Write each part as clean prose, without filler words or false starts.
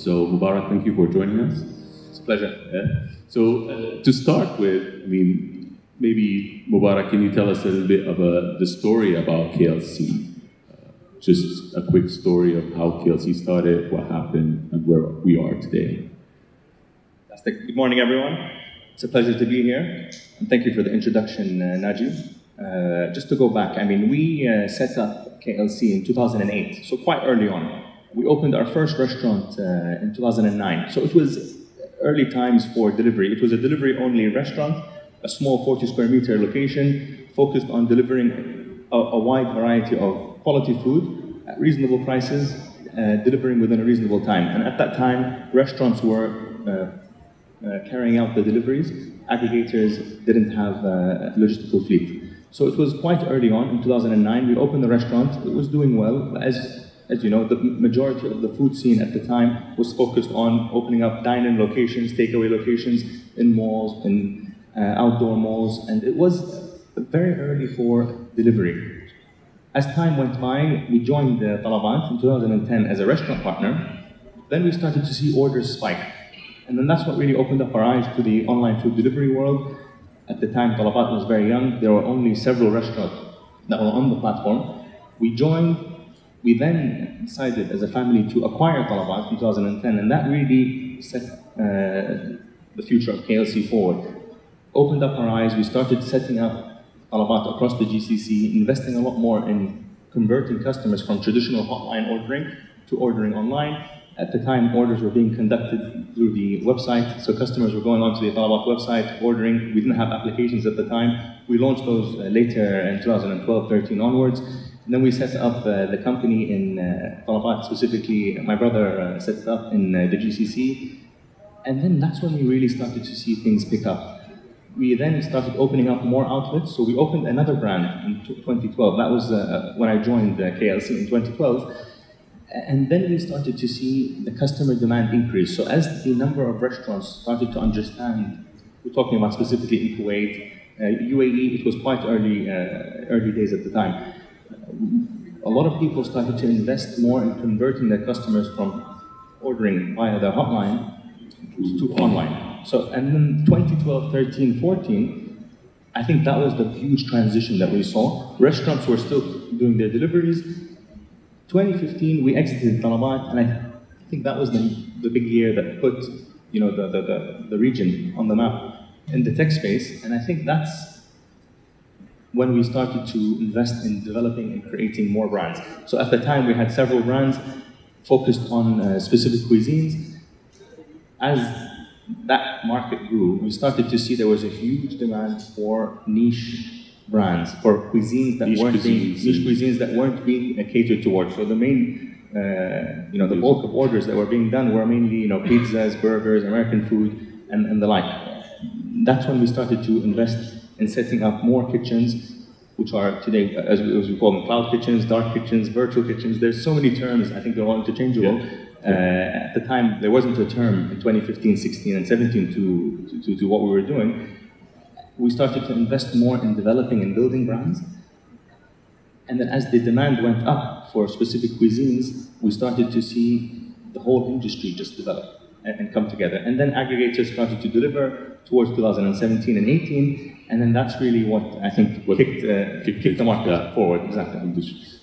So Mubarak, thank you for joining us. It's a pleasure. Yeah. So to start with, maybe Mubarak, can you tell us a little bit of the story about KLC? Just a quick story of how KLC started, what happened, and where we are today. Fantastic. Good morning, everyone. It's a pleasure to be here, and thank you for the introduction, Najib. Just to go back, we set up KLC in 2008, so quite early on. We opened our first restaurant in 2009, so it was early times for delivery. It was a delivery-only restaurant, a small 40 square meter location, focused on delivering a wide variety of quality food at reasonable prices, delivering within a reasonable time. And at that time, restaurants were carrying out the deliveries. Aggregators didn't have a logistical fleet. So it was quite early on, in 2009, we opened the restaurant. It was doing well. As you know, the majority of the food scene at the time was focused on opening up dine-in locations, takeaway locations in malls, in outdoor malls, and it was very early for delivery. As time went by, we joined Talabat in 2010 as a restaurant partner. Then we started to see orders spike. And then that's what really opened up our eyes to the online food delivery world. At the time, Talabat was very young. There were only several restaurants that were on the platform. We joined. We then decided as a family to acquire Talabat in 2010, and that really set the future of KLC forward. Opened up our eyes. We started setting up Talabat across the GCC, investing a lot more in converting customers from traditional hotline ordering to ordering online. At the time, orders were being conducted through the website, so customers were going onto the Talabat website, ordering. We didn't have applications at the time. We launched those later in 2012-13 onwards. And then we set up the company in Talabat, specifically. My brother set it up in the GCC. And then that's when we really started to see things pick up. We then started opening up more outlets, so we opened another brand in 2012. That was when I joined KLC in 2012. And then we started to see the customer demand increase. So as the number of restaurants started to understand, we're talking about specifically in Kuwait, UAE, it was quite early days at the time. A lot of people started to invest more in converting their customers from ordering via their hotline to online. So, and then 2012, 13, 14, I think that was the huge transition that we saw. Restaurants were still doing their deliveries. 2015, we exited Talabat, and I think that was the big year that put the region on the map in the tech space. And I think that's when we started to invest in developing and creating more brands. So at the time, we had several brands focused on specific cuisines. As that market grew, we started to see there was a huge demand for niche brands, for cuisines that weren't being catered towards. So the main, the bulk of orders that were being done were mainly, pizzas, burgers, American food, and the like. That's when we started to invest in setting up more kitchens, which are today, as we call them, cloud kitchens, dark kitchens, virtual kitchens. There's so many terms. I think they're all interchangeable. Yeah. At the time, there wasn't a term in 2015, 16, and 17 to what we were doing. We started to invest more in developing and building brands. And then as the demand went up for specific cuisines, we started to see the whole industry just develop and come together. And then aggregators started to deliver towards 2017 and 18. And then that's really what I think kicked the market forward. Exactly.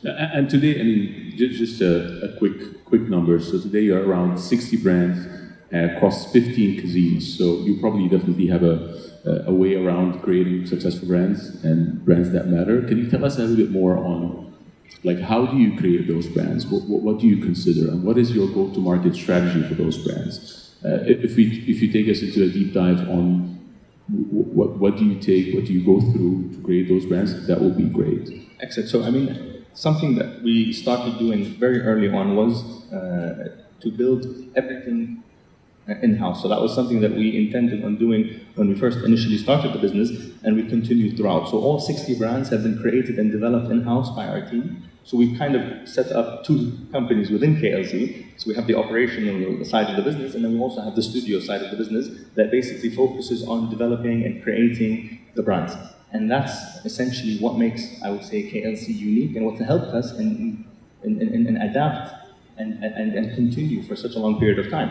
And today, just a quick number. So today you're around 60 brands across 15 cuisines. So you probably definitely have a way around creating successful brands and brands that matter. Can you tell us a little bit more on, how do you create those brands? What do you consider, and what is your go-to-market strategy for those brands? If you take us into a deep dive on what do you take, what do you go through to create those brands, that would be great. Excellent. So something that we started doing very early on was to build everything in-house. So that was something that we intended on doing when we first initially started the business, and we continued throughout. So all 60 brands have been created and developed in-house by our team. So we've kind of set up two companies within KLC. So we have the operational side of the business, and then we also have the studio side of the business that basically focuses on developing and creating the brands. And that's essentially what makes, I would say, KLC unique, and what helped us in adapt and continue for such a long period of time.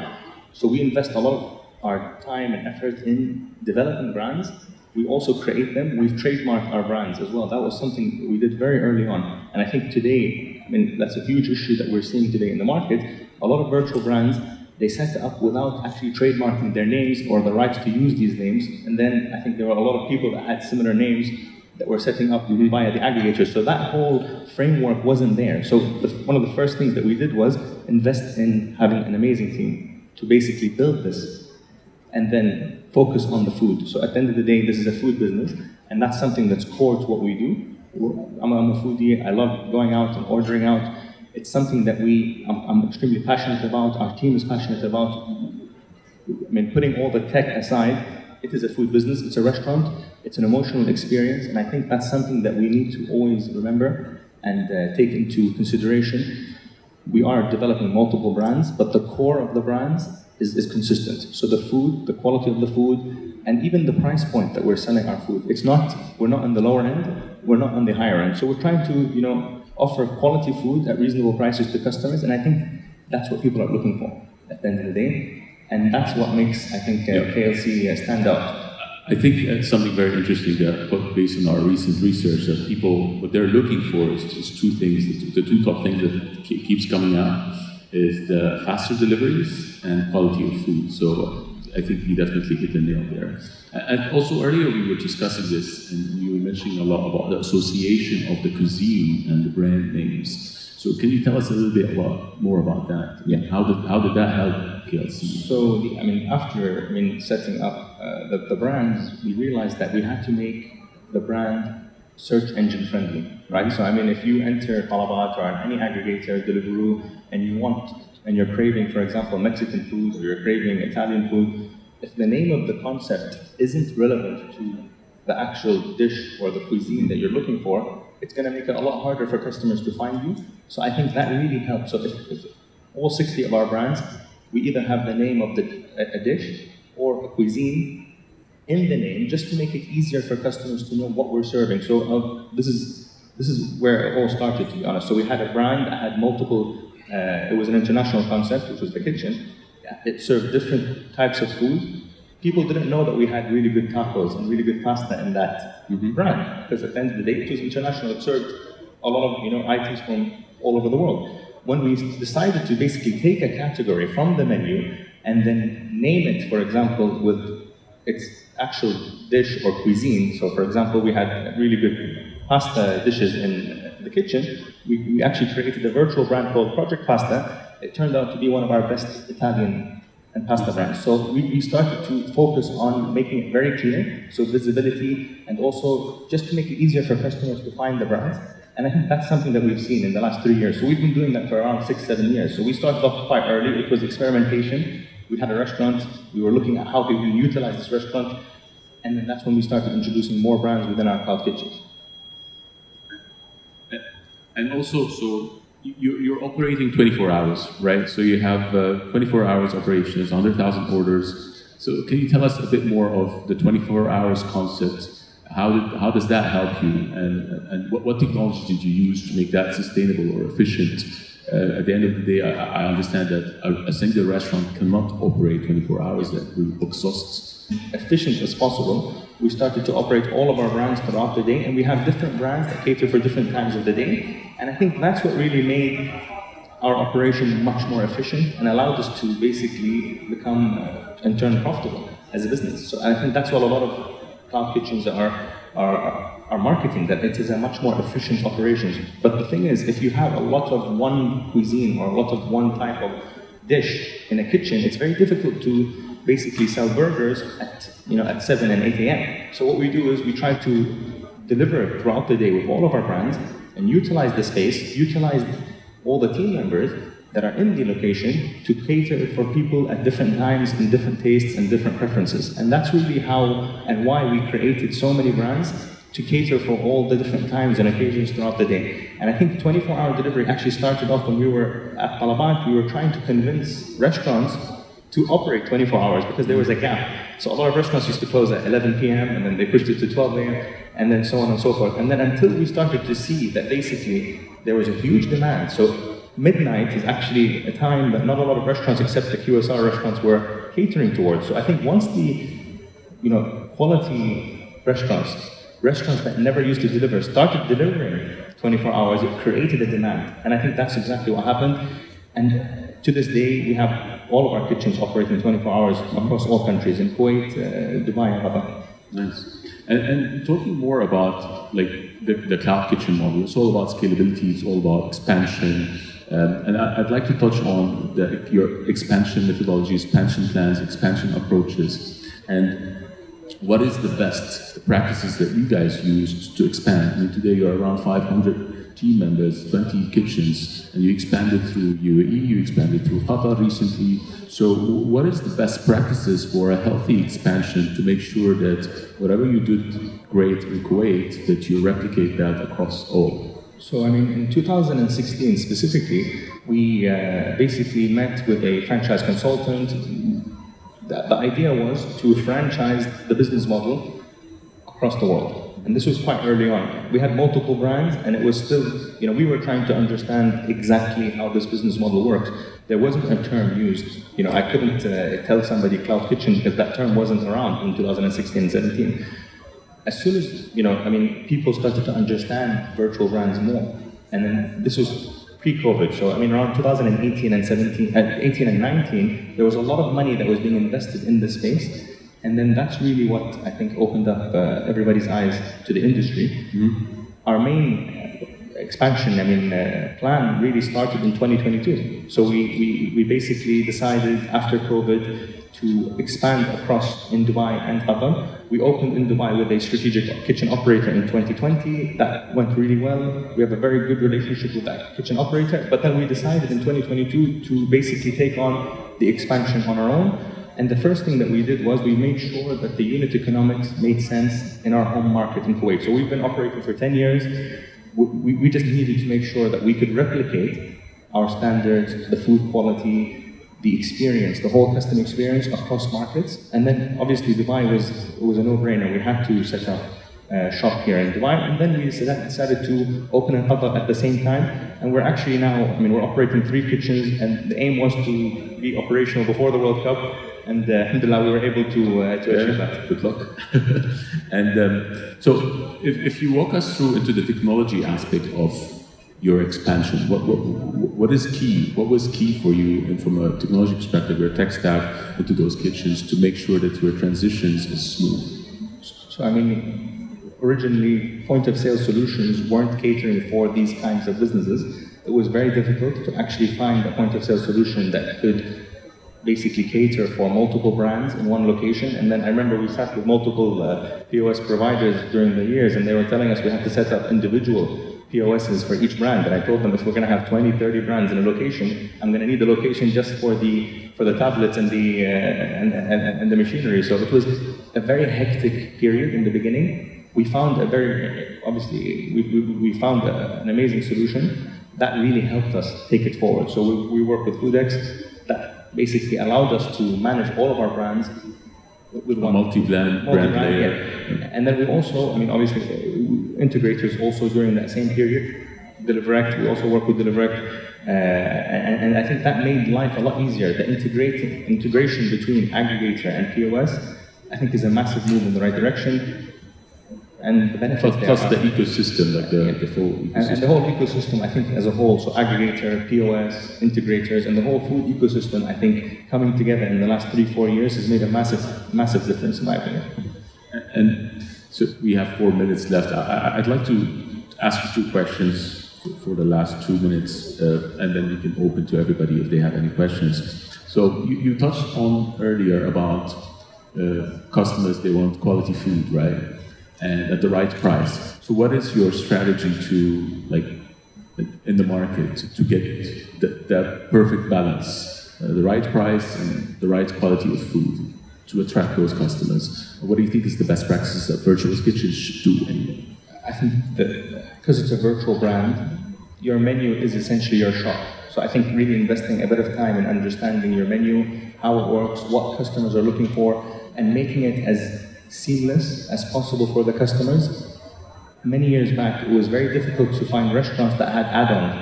So we invest a lot of our time and effort in developing brands. We also create them. We've trademarked our brands as well. That was something we did very early on. And I think today, I mean, that's a huge issue that we're seeing today in the market. A lot of virtual brands, they set up without actually trademarking their names or the rights to use these names. And then I think there were a lot of people that had similar names that were setting up via the aggregators. So that whole framework wasn't there. So one of the first things that we did was invest in having an amazing team to basically build this and then focus on the food. So at the end of the day, this is a food business, and that's something that's core to what we do. I'm a foodie. I love going out and ordering out. It's something that I'm extremely passionate about. Our team is passionate about. I mean, putting all the tech aside, it is a food business. It's a restaurant. It's an emotional experience, and I think that's something that we need to always remember and take into consideration. We are developing multiple brands, but the core of the brands is consistent. So the food, the quality of the food, and even the price point that we're selling our food. We're not on the lower end, we're not on the higher end. So we're trying to, offer quality food at reasonable prices to customers, and I think that's what people are looking for at the end of the day. And that's what makes, I think, KLC stand out. I think something very interesting that, based on our recent research, that people, what they're looking for is two things. The two top things that keeps coming out is the faster deliveries and quality of food. So I think you definitely hit the nail there. And also earlier we were discussing this, and you were mentioning a lot about the association of the cuisine and the brand names. So can you tell us a little bit more about that? Yeah. How did that help KLC? So after setting up the brands, we realized that we had to make the brand search engine friendly, right? So if you enter Talabat or any aggregator, Deliveroo, and you're craving, for example, Mexican food, or you're craving Italian food, if the name of the concept isn't relevant to the actual dish or the cuisine that you're looking for, it's going to make it a lot harder for customers to find you. So I think that really helps. So if all 60 of our brands, we either have the name of a dish or a cuisine in the name, just to make it easier for customers to know what we're serving. So this is where it all started, to be honest. So we had a brand that had multiple. It was an international concept, which was the kitchen. It served different types of food. People didn't know that we had really good tacos and really good pasta in that brand, because at the end of the day, it was international. It served a lot of items from all over the world. When we decided to basically take a category from the menu and then name it, for example, with its actual dish or cuisine. So, for example, we had really good pasta dishes in the kitchen. We actually created a virtual brand called Project Pasta. It turned out to be one of our best Italian and pasta brands. So we started to focus on making it very clear, so visibility, and also just to make it easier for customers to find the brands. And I think that's something that we've seen in the last 3 years. So we've been doing that for around 6-7 years. So we started off quite early. It was experimentation. We had a restaurant. We were looking at how we can utilize this restaurant. And then that's when we started introducing more brands within our cloud kitchens. And also, so you're operating 24 hours, right? So you have 24 hours operations, 100,000 orders. So can you tell us a bit more of the 24 hours concept? How does that help you? And what technology did you use to make that sustainable or efficient? At the end of the day, I understand that a single restaurant cannot operate 24 hours, that will exhaust. Efficient as possible. We started to operate all of our brands throughout the day, and we have different brands that cater for different times of the day. And I think that's what really made our operation much more efficient and allowed us to basically become and turn profitable as a business. So I think that's what a lot of cloud kitchens are marketing, that it is a much more efficient operation. But the thing is, if you have a lot of one cuisine or a lot of one type of dish in a kitchen, it's very difficult to basically sell burgers at 7 and 8 a.m. So what we do is we try to deliver throughout the day with all of our brands and utilize the space, utilize all the team members that are in the location to cater for people at different times and different tastes and different preferences. And that's really how and why we created so many brands to cater for all the different times and occasions throughout the day. And I think 24-hour delivery actually started off when we were at Talabat. We were trying to convince restaurants to operate 24 hours because there was a gap. So a lot of restaurants used to close at 11 p.m. and then they pushed it to 12 a.m. and then so on and so forth. And then until we started to see that basically there was a huge demand. So midnight is actually a time that not a lot of restaurants, except the QSR restaurants, were catering towards. So I think once the quality restaurants that never used to deliver, started delivering 24 hours, it created a demand. And I think that's exactly what happened. And to this day, we have all of our kitchens operating 24 hours across all countries, in Kuwait, Dubai, and Qatar. Nice. And talking more about like the cloud kitchen model, it's all about scalability, it's all about expansion. And I'd like to touch on your expansion methodology, expansion plans, expansion approaches, and what is the best practices that you guys use to expand? I mean, today you're around 500 team members, 20 kitchens, and you expanded through UAE, you expanded through Qatar recently. So what is the best practices for a healthy expansion to make sure that whatever you did great in Kuwait, that you replicate that across all? So, I mean, in 2016 specifically, we basically met with a franchise consultant. The idea was to franchise the business model across the world. And this was quite early on. We had multiple brands, and it was still, we were trying to understand exactly how this business model works. There wasn't a term used. I couldn't tell somebody cloud kitchen because that term wasn't around in 2016 and 17. As soon as, people started to understand virtual brands more. And then this was pre-COVID, so around 2018 and 18 and 19, there was a lot of money that was being invested in this space, and then that's really what I think opened up everybody's eyes to the industry. Mm-hmm. Our main expansion, plan really started in 2022. So we basically decided after COVID to expand across in Dubai and Qatar. We opened in Dubai with a strategic kitchen operator in 2020. That went really well. We have a very good relationship with that kitchen operator. But then we decided in 2022 to basically take on the expansion on our own. And the first thing that we did was we made sure that the unit economics made sense in our home market in Kuwait. So we've been operating for 10 years. We just needed to make sure that we could replicate our standards, the food quality, the experience, the whole customer experience across markets. And then obviously Dubai was a no-brainer. We had to set up a shop here in Dubai, and then we decided to open in Qatar at the same time. And we're actually now, we're operating 3 kitchens, and the aim was to be operational before the World Cup. And alhamdulillah, we were able to achieve that. Good luck. And so if you walk us through into the technology aspect of your expansion, what is key? What was key for you, and from a technology perspective, your tech stack into those kitchens to make sure that your transitions is smooth? So originally, point of sale solutions weren't catering for these kinds of businesses. It was very difficult to actually find a point of sale solution that could basically cater for multiple brands in one location. And then I remember we sat with multiple POS providers during the years, and they were telling us we had to set up individual POSs for each brand. And I told them, if we're going to have 20, 30 brands in a location, I'm going to need the location just for the tablets and the machinery. So it was a very hectic period in the beginning. We found we found an amazing solution that really helped us take it forward. So we work with FoodX that basically allowed us to manage all of our brands with one multi-brand layer. Yeah. And then we also, obviously, integrators also during that same period. Deliverect, we also work with Deliverect, and I think that made life a lot easier. The integration between aggregator and POS, I think, is a massive move in the right direction. And the benefits plus the ecosystem, like the full ecosystem. And the whole ecosystem, I think, as a whole, so aggregator, POS, integrators, and the whole food ecosystem, I think, coming together in the last 3-4 years has made a massive difference, in my opinion. And so we have 4 minutes left. I'd like to ask you 2 questions for the last 2 minutes, and then we can open to everybody if they have any questions. So you touched on earlier about customers, they want quality food, right? And at the right price. So what is your strategy to, like in the market, to get that perfect balance, the right price and the right quality of food to attract those customers? What do you think is the best practices that virtual kitchens should do anyway? I think that because it's a virtual brand, your menu is essentially your shop. So I think really investing a bit of time in understanding your menu, how it works, what customers are looking for, and making it as seamless as possible for the customers. Many years back, it was very difficult to find restaurants that had add-on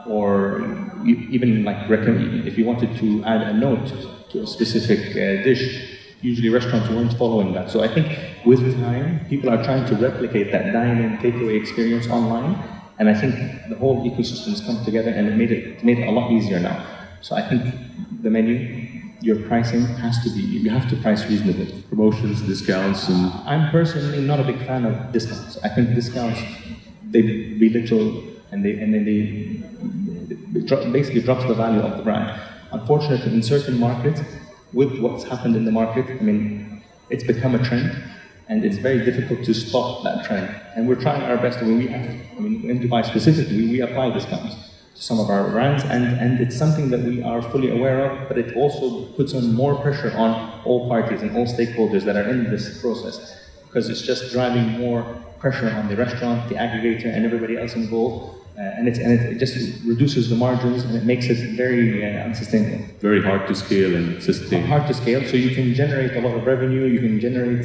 or even like recommend, if you wanted to add a note to a specific dish, usually restaurants weren't following that. So I think with time, people are trying to replicate that dine-in takeaway experience online, and I think the whole ecosystem has come together and it made it a lot easier now. So I think the menu, your pricing has to be, you have to price reasonably. Promotions, discounts, and I'm personally not a big fan of discounts. I think discounts, they belittle and basically drops the value of the brand. Unfortunately, in certain markets, with what's happened in the market, I mean, it's become a trend, and it's very difficult to stop that trend. And we're trying our best. When in Dubai specifically, we apply discounts to some of our brands, and it's something that we are fully aware of, but it also puts on more pressure on all parties and all stakeholders that are in this process, because it's just driving more pressure on the restaurant, the aggregator, and everybody else involved. And it just reduces the margins, and it makes it very unsustainable. very hard to scale and sustain. Hard to scale, so you can generate a lot of revenue, you can generate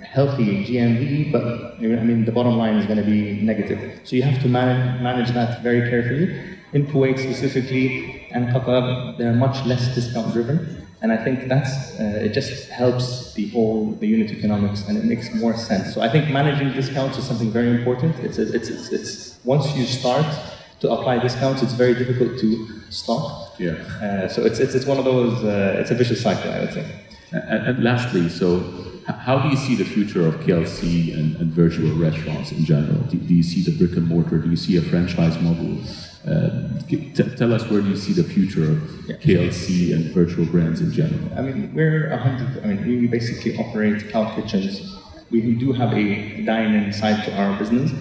healthy GMV, but I mean the bottom line is going to be negative. So you have to manage that very carefully. In Kuwait specifically and Qatar, they're much less discount driven, and I think that's it just helps the unit economics, and it makes more sense. So I think managing discounts is something very important. It's once you start to apply discounts, it's very difficult to stop. Yeah. So it's one of those. It's a vicious cycle, I would say. And lastly, so how do you see the future of KLC and virtual restaurants in general? Do you see the brick and mortar? Do you see a franchise model? Tell us, where do you see the future of KLC and virtual brands in general? I mean, we basically operate cloud kitchens. We do have a dine-in side to our business.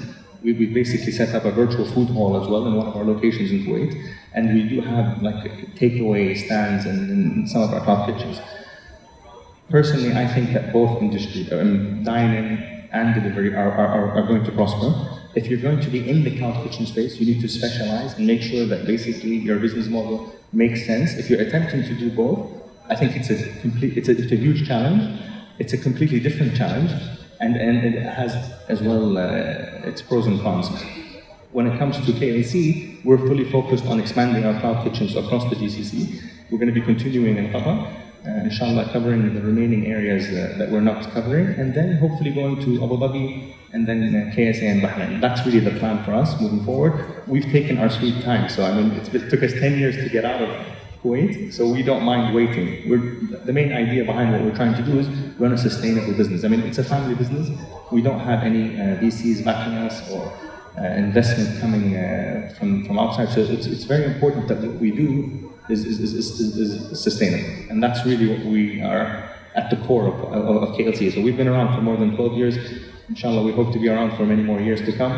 We basically set up a virtual food hall as well in one of our locations in Kuwait, and we do have like takeaway stands in some of our cloud kitchens. Personally, I think that both industry, dine-in and delivery, are going to prosper. If you're going to be in the cloud kitchen space, you need to specialize and make sure that basically your business model makes sense. If you're attempting to do both, I think it's a huge challenge. It's a completely different challenge, and it has as well its pros and cons. When it comes to KLC, we're fully focused on expanding our cloud kitchens across the GCC. We're going to be continuing in Qatar, inshallah, covering the remaining areas that we're not covering, and then hopefully going to Abu Dhabi and then KSA and Bahrain. That's really the plan for us moving forward. We've taken our sweet time, so I mean, it took us 10 years to get out of Kuwait, so we don't mind waiting. The main idea behind what we're trying to do is run a sustainable business. I mean, it's a family business. We don't have any VCs backing us or investment coming from outside, so it's very important that what we do is sustainable, and that's really what we are at the core of KLC. So we've been around for more than 12 years. Inshallah, we hope to be around for many more years to come,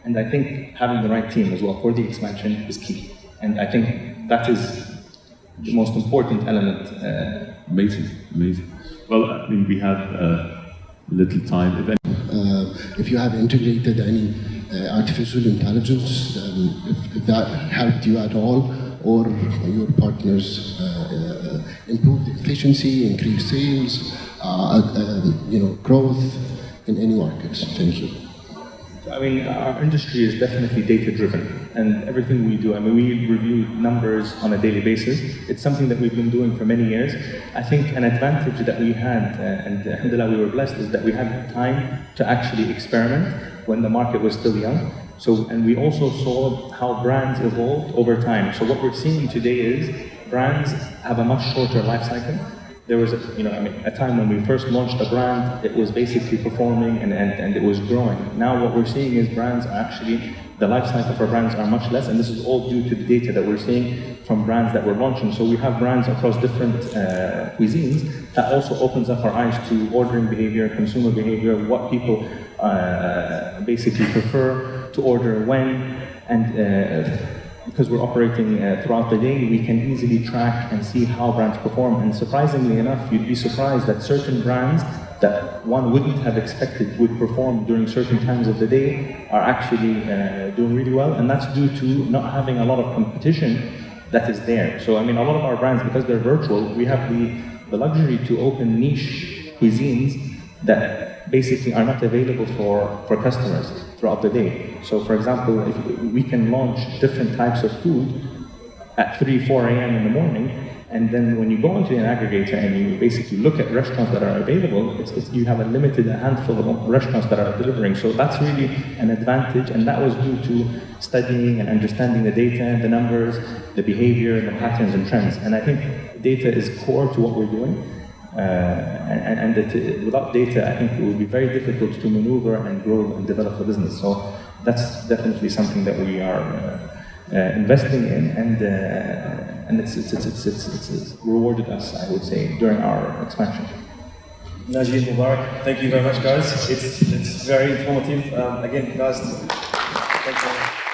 and I think having the right team as well for the expansion is key, and I think that is the most important element. Amazing. Well, I mean, we have little time. If you have integrated any artificial intelligence, if that helped you at all, or your partners improve efficiency, increase sales, growth in any markets. Thank you. I mean, our industry is definitely data-driven, and everything we do, I mean, we review numbers on a daily basis. It's something that we've been doing for many years. I think an advantage that we had, and alhamdulillah, we were blessed, is that we had time to actually experiment when the market was still young. And we also saw how brands evolved over time. So what we're seeing today is brands have a much shorter life cycle. There was a time when we first launched a brand, it was basically performing and it was growing. Now what we're seeing is brands are actually, the life cycle for brands are much less, and this is all due to the data that we're seeing from brands that we're launching. So we have brands across different cuisines. That also opens up our eyes to ordering behavior, consumer behavior, what people basically prefer to order when, and because we're operating throughout the day, we can easily track and see how brands perform. And surprisingly enough, you'd be surprised that certain brands that one wouldn't have expected would perform during certain times of the day are actually doing really well. And that's due to not having a lot of competition that is there. So I mean, a lot of our brands, because they're virtual, we have the luxury to open niche cuisines that basically are not available for customers throughout the day. So for example, if we can launch different types of food at 3, 4 a.m. in the morning, and then when you go into an aggregator and you basically look at restaurants that are available, you have a limited handful of restaurants that are delivering. So that's really an advantage, and that was due to studying and understanding the data, the numbers, the behavior, the patterns and trends. And I think data is core to what we're doing. Without data, I think it would be very difficult to maneuver and grow and develop a business. So that's definitely something that we are investing in, and it's rewarded us, I would say, during our expansion. Naji and Mubarak, thank you very much, guys. It's very informative. Again, guys, thanks very much.